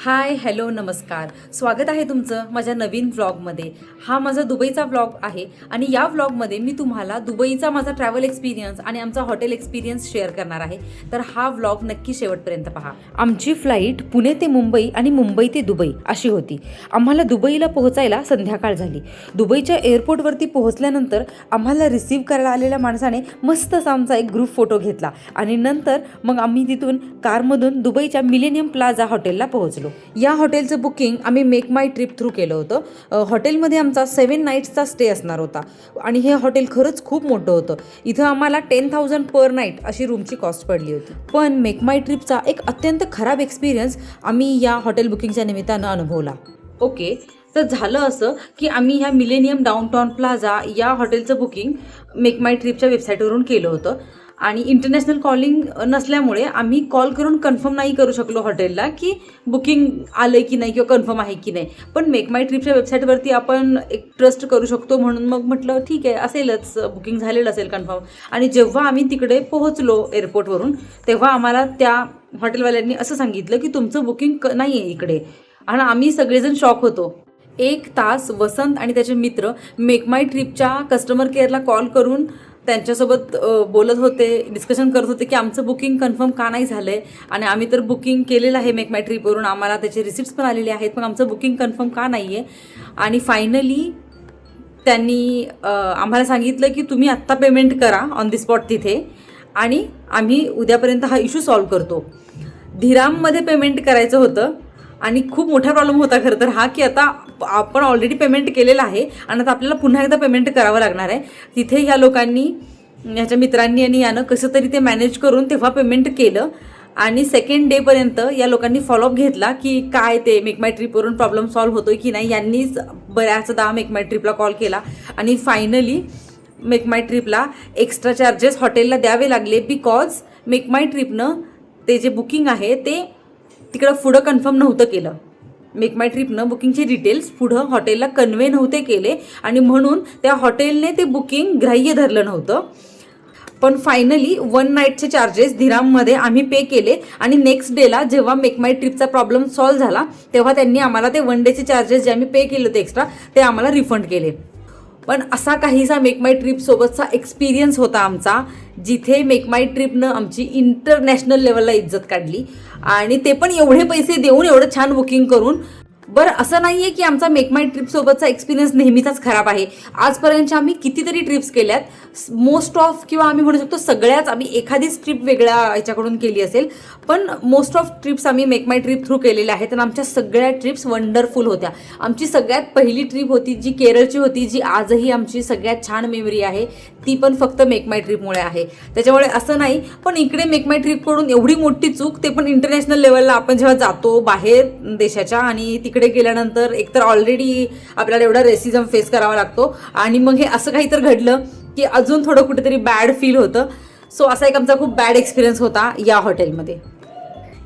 Hi hello नमस्कार. स्वागत आहे तुमचं माझ्या नवीन व्लॉगमध्ये. हा माझा दुबईचा व्लॉग आहे आणि या व्लॉगमध्ये मी तुम्हाला दुबईचा माझा ट्रॅव्हल एक्सपिरियन्स आणि आमचा हॉटेल एक्सपिरियन्स शेअर करणार आहे. तर हा व्लॉग नक्की शेवटपर्यंत पहा. आमची फ्लाईट पुणे ते मुंबई आणि मुंबई ते दुबई अशी होती. आम्हाला दुबईला पोहोचायला संध्याकाळ झाली. दुबईच्या एअरपोर्टवरती पोहोचल्यानंतर आम्हाला रिसीव्ह करायला आलेल्या माणसाने मस्त असा आमचा एक ग्रुप फोटो घेतला आणि नंतर मग आम्ही तिथून कारमधून दुबईच्या मिलेनियम प्लाझा हॉटेलला पोहोचलो. या हॉटेलचं बुकिंग आम्ही मेक माय ट्रिप थ्रू केलं होतं. हॉटेलमध्ये आमचा 7 नाईट्सचा स्टे असणार होता आणि हे हॉटेल खरंच खूप मोठं होतं. इथं आम्हाला 10,000 पर नाईट अशी रूमची कॉस्ट पडली होती. पण मेक माय ट्रिपचा एक अत्यंत खराब एक्सपिरियन्स आम्ही या हॉटेल बुकिंगच्या निमित्तानं अनुभवला. ओके, तर झालं असं की आम्ही ह्या मिलेनियम डाऊनटाऊन प्लाझा या हॉटेलचं बुकिंग मेक माय ट्रिपच्या वेबसाईटवरून केलं होतं आणि इंटरनॅशनल कॉलिंग नसल्यामुळे आम्ही कॉल करून कन्फर्म नाही करू शकलो हॉटेलला की बुकिंग आलं की नाही किंवा कन्फर्म आहे की नाही. पण मेक माय ट्रिपच्या वेबसाईटवरती आपण एक ट्रस्ट करू शकतो म्हणून मग म्हटलं ठीक आहे, असेलच बुकिंग झालेलं असेल कन्फर्म. आणि जेव्हा आम्ही तिकडे पोहोचलो एअरपोर्टवरून तेव्हा आम्हाला त्या हॉटेलवाल्यांनी असं सांगितलं की तुमचं बुकिंग नाही आहे इकडे. आणि आम्ही सगळेजण शॉक होतो. 1 तास वसंत आणि त्याचे मित्र मेक माय ट्रिपच्या कस्टमर केअरला कॉल करून त्यांच्यासोबत बोलत होते, डिस्कशन करत होते की आमचं बुकिंग कन्फर्म का नाही झालं आहे आणि आम्ही तर बुकिंग केलेलं आहे मेक माय ट्रिपवरून, आम्हाला त्याचे रिसिप्ट्स पण आलेले आहेत, पण आमचं बुकिंग कन्फर्म का नाही आहे. आणि फायनली त्यांनी आम्हाला सांगितलं की तुम्ही आत्ता पेमेंट करा ऑन दी स्पॉट तिथे आणि आम्ही उद्यापर्यंत हा इश्यू सॉल्व्ह करतो. धीराममध्ये पेमेंट करायचं होतं आणि खूप मोठा प्रॉब्लेम होता खरं तर हा की आता आपण ऑलरेडी पेमेंट केलेलं आहे आणि आता आपल्याला पुन्हा एकदा पेमेंट करावं लागणार आहे. तिथे ह्या लोकांनी, ह्याच्या मित्रांनी आणि यानं कसं तरी ते मॅनेज करून तेव्हा पेमेंट केलं आणि सेकंड डेपर्यंत या लोकांनी फॉलोअप घेतला की काय ते मेक माय ट्रिपवरून प्रॉब्लेम सॉल्व्ह होतोय की नाही. यांनीच बऱ्याचदा मेक माय ट्रिपला कॉल केला आणि फायनली मेक माय ट्रिपला एक्स्ट्रा चार्जेस हॉटेलला द्यावे लागले बिकॉज मेक माय ट्रिपनं ते जे बुकिंग आहे ते तिकडं पुढं कन्फर्म नव्हतं केलं. मेक माय ट्रिपनं बुकिंगचे डिटेल्स पुढं हॉटेलला कन्वे नव्हते केले आणि म्हणून त्या हॉटेलने ते बुकिंग ग्राह्य धरलं नव्हतं. पण फायनली 1 नाईटचे चार्जेस धीराममध्ये आम्ही पे केले आणि नेक्स्ट डेला जेव्हा मेक माय ट्रिपचा प्रॉब्लेम सॉल्व्ह झाला तेव्हा त्यांनी आम्हाला ते 1 डेचे चार्जेस जे आम्ही पे केले होते एक्स्ट्रा ते आम्हाला रिफंड केले. पण असा काहीसा मेक माय ट्रिपसोबतचा एक्सपिरियन्स होता आमचा, जिथे मेक माय ट्रिपनं आमची इंटरनॅशनल लेवलला इज्जत काढली आणि ते पण एवढे पैसे देऊन एवढं छान बुकिंग करून. बरं, असं नाही आहे की आमचा मेक माय ट्रिपसोबतचा एक्सपिरियन्स नेहमीचाच खराब आहे. आजपर्यंतच्या आम्ही कितीतरी ट्रिप्स केल्यात, मोस्ट ऑफ किंवा आम्ही म्हणू शकतो सगळ्याच, आम्ही एखादीच ट्रिप वेगळ्या ह्याच्याकडून केली असेल पण मोस्ट ऑफ ट्रिप्स आम्ही मेक माय ट्रिप थ्रू केलेल्या आहेत आणि आमच्या सगळ्या ट्रिप्स वंडरफुल होत्या. आमची सगळ्यात पहिली ट्रिप होती जी केरळची होती, जी आजही आमची सगळ्यात छान मेमरी आहे, ती पण फक्त मेक माय ट्रिपमुळे आहे. त्याच्यामुळे असं नाही, पण इकडे मेक माय ट्रिपकडून एवढी मोठी चूक, ते पण इंटरनॅशनल लेवलला आपण जेव्हा जातो बाहेर देशाच्या आणि तिकडे गेल्यानंतर एकतर ऑलरेडी आपल्याला एवढा रेसिझम फेस करावा लागतो आणि मग हे असं काही तर घडलं की अजून थोडं कुठेतरी बॅड फील होतं. सो असा एक आमचा खूप बॅड एक्सपिरियन्स होता या हॉटेलमध्ये.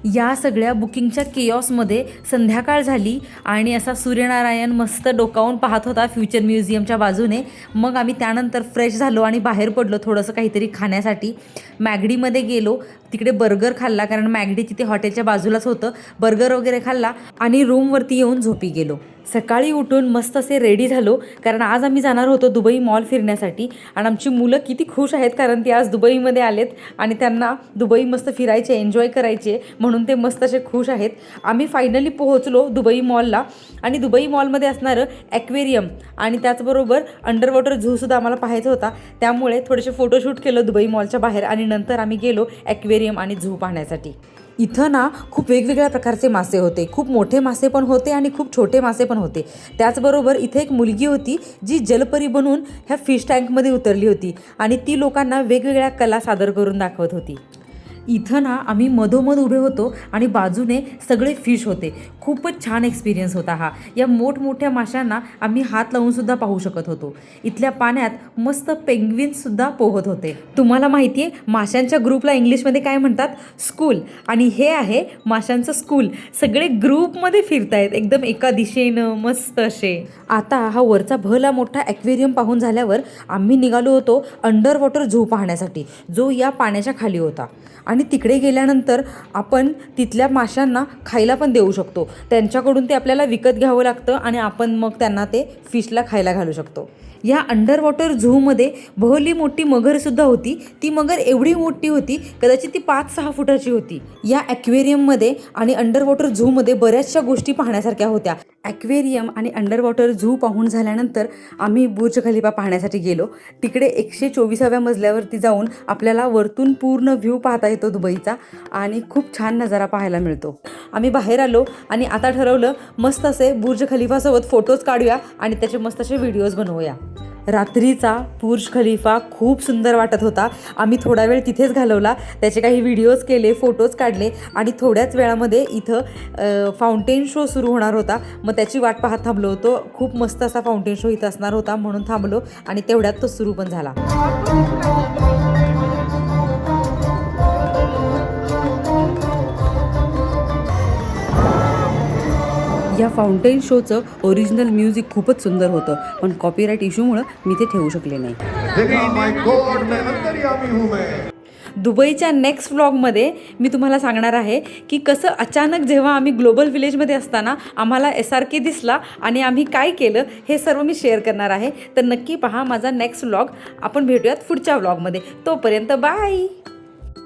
या सगळ्या बुकिंगच्या केऑसमध्ये संध्याकाळ झाली आणि असा सूर्यनारायण मस्त डोकावून पाहत होता फ्युचर म्युझियमच्या बाजूने. मग आम्ही त्यानंतर फ्रेश झालो आणि बाहेर पडलो थोडंसं काहीतरी खाण्यासाठी. मॅगडीमध्ये गेलो, तिकडे बर्गर खाल्ला कारण मॅगडी तिथे हॉटेलच्या बाजूलाच होतं. बर्गर वगैरे खाल्ला आणि रूमवरती येऊन झोपी गेलो. सकाळी उठून मस्त असे रेडी झालो कारण आज आम्ही जाणार होतो दुबई मॉल फिरण्यासाठी आणि आमची मुलं किती खुश आहेत कारण ती आज दुबईमध्ये आलेत आणि त्यांना दुबई मस्त फिरायचे, एन्जॉय करायचे म्हणून ते मस्त असे खुश आहेत. आम्ही फायनली पोहोचलो दुबई मॉलला आणि दुबई मॉलमध्ये असणारं ॲक्वेरियम आणि त्याचबरोबर अंडर वॉटर झूसुद्धा आम्हाला पाहायचा होता. त्यामुळे थोडेसे फोटोशूट केलं दुबई मॉलच्या बाहेर आणि नंतर आम्ही गेलो ॲक्वेरियम आणि झू पाहण्यासाठी. इथं ना खूप वेगवेगळ्या प्रकारचे मासे होते, खूप मोठे मासे पण होते आणि खूप छोटे मासे पण होते. त्याचबरोबर इथे एक मुलगी होती जी जलपरी बनून ह्या फिश टँकमध्ये उतरली होती आणि ती लोकांना वेगवेगळ्या कला सादर करून दाखवत होती. इथं ना आम्ही मधोमध उभे होतो आणि बाजूने सगळे फिश होते. खूपच छान एक्सपिरियन्स होता हा. या मोठमोठ्या माशांना आम्ही हात लावूनसुद्धा पाहू शकत होतो. इथल्या पाण्यात मस्त पेंग्विन्ससुद्धा पोहत होते. तुम्हाला माहिती आहे माशांच्या ग्रुपला इंग्लिशमध्ये काय म्हणतात? स्कूल. आणि हे आहे माशांचं स्कूल. सगळे ग्रुपमध्ये फिरतायत एकदम एका दिशेनं मस्त असे. आता हा वरचा भला मोठा ॲक्वेरियम पाहून झाल्यावर आम्ही निघालो होतो अंडर वॉटर झू पाहण्यासाठी, जो या पाण्याच्या खाली होता. आणि तिकडे गेल्यानंतर आपण तिथल्या माशांना खायला पण देऊ शकतो. त्यांच्याकडून ते आपल्याला विकत घ्यावं लागतं आणि आपण मग त्यांना ते फिशला खायला घालू शकतो. या अंडर वॉटर झूमध्ये भली मोठी मगरसुद्धा होती. ती मगर एवढी मोठी होती, कदाचित ती 5-6 फुटाची होती. या ॲक्वेरियममध्ये आणि अंडर वॉटर झूमध्ये बऱ्याचशा गोष्टी पाहण्यासारख्या होत्या. ॲक्वेरियम आणि अंडर वॉटर झू पाहून झाल्यानंतर आम्ही बुर्ज खलिफा पाहण्यासाठी गेलो. तिकडे 124व्या मजल्यावरती जाऊन आपल्याला वरतून पूर्ण व्ह्यू पाहता येतो दुबईचा आणि खूप छान नजारा पाहायला मिळतो. आम्ही बाहेर आलो आणि आता ठरवलं मस्त असे बुर्ज खलिफासोबत फोटोज काढूया आणि त्याचे मस्त असे व्हिडिओज बनवूया. रात्रीचा बुर्ज खलिफा खूप सुंदर वाटत होता. आम्ही थोडा वेळ तिथेच घालवला, त्याचे काही व्हिडिओज केले, फोटोज काढले आणि थोड्याच वेळामध्ये इथं फाउंटेन शो सुरू होणार होता. मग त्याची वाट पाहत थांबलो होतो. खूप मस्त असा फाउंटेन शो इथं असणार होता म्हणून थांबलो आणि तेवढ्यात तो सुरू पण झाला. या फाउंटेन शोचं ओरिजिनल म्युझिक खूपच सुंदर होतं, पण कॉपीराईट इश्यूमुळं मी ते ठेवू शकले नाही. दुबईच्या नेक्स्ट व्लॉगमध्ये मी तुम्हाला सांगणार आहे की कसं अचानक जेव्हा आम्ही ग्लोबल विलेजमध्ये असताना आम्हाला SRK दिसला आणि आम्ही काय केलं हे सर्व मी शेअर करणार आहे. तर नक्की पहा माझा नेक्स्ट व्लॉग. आपण भेटूयात पुढच्या व्लॉगमध्ये. तोपर्यंत बाय.